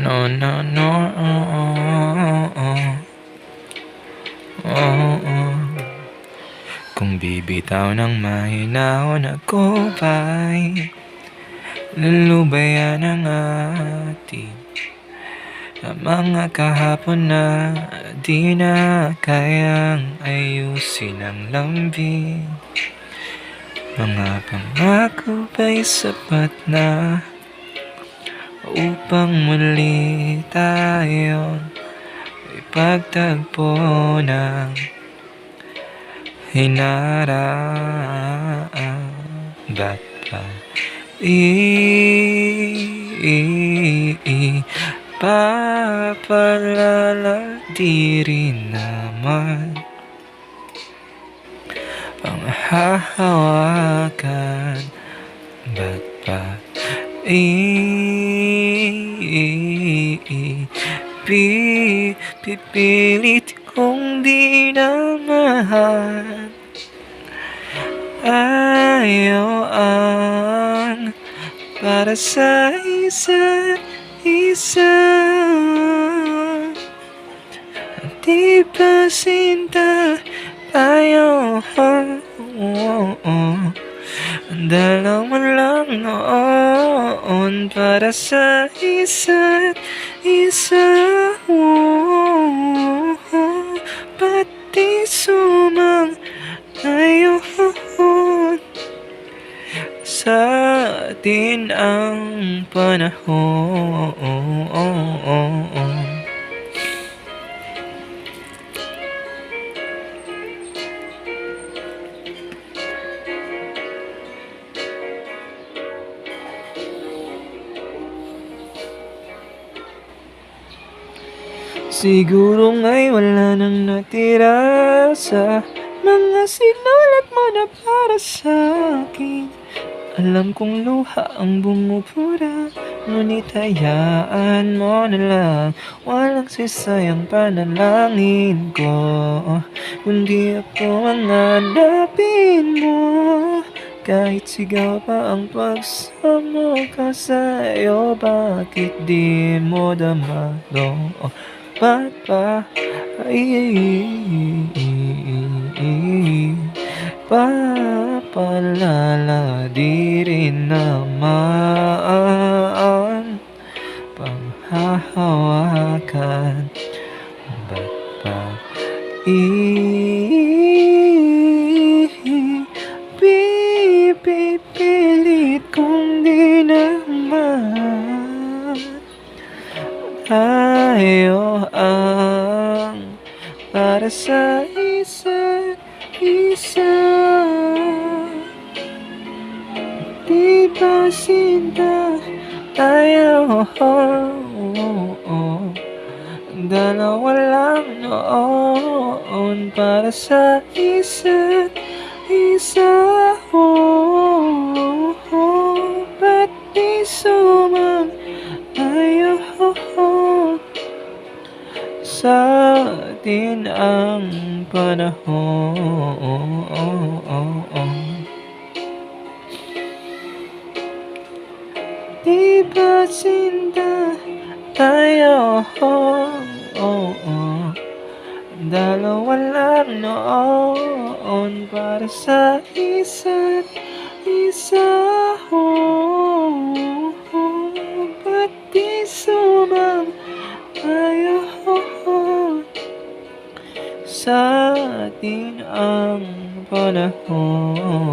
No, no, no, Kung bibitaw ng mahinahon ako ba'y lulubayan ang ating mga kahapon na di na kayang ayusin ang lambing. Mga pangako ba'y sapat na upang muli tayong ipagtagpo ng hinaraan? Ba't papalala di rin naman panghahawakan? Ba't pa pipilit kong di naman ayaw ang para sa isa't isa. Di ba sinta tayo? Dalawa lang noon para sa isa't isa. Ba't di sumang ngayon sa atin ang panahon? Siguro nga'y wala nang natira sa mga sinulat mo na para sa akin. Alam kong luha ang bumubura, ngunit hayaan mo na lang. Walang sisayang panalangin ko, kundi ako ang hanapin mo. Kahit sigaw pa ang pagsamo ka sa'yo, bakit di mo damado? Ba't pa papalala di rin naman panghahawakan? Ba't pa pipilit kung di naman tayo ang para sa isa't isa? Di ba sinta tayo? Dalawa lang noon para sa isa't isa. Ba't di sumang ayaw sa atin ang panahon? Di ba sinta tayo? Dalawa lang noon para sa isa't isa. Ba't di sumang ayaw sa atin ang panahon?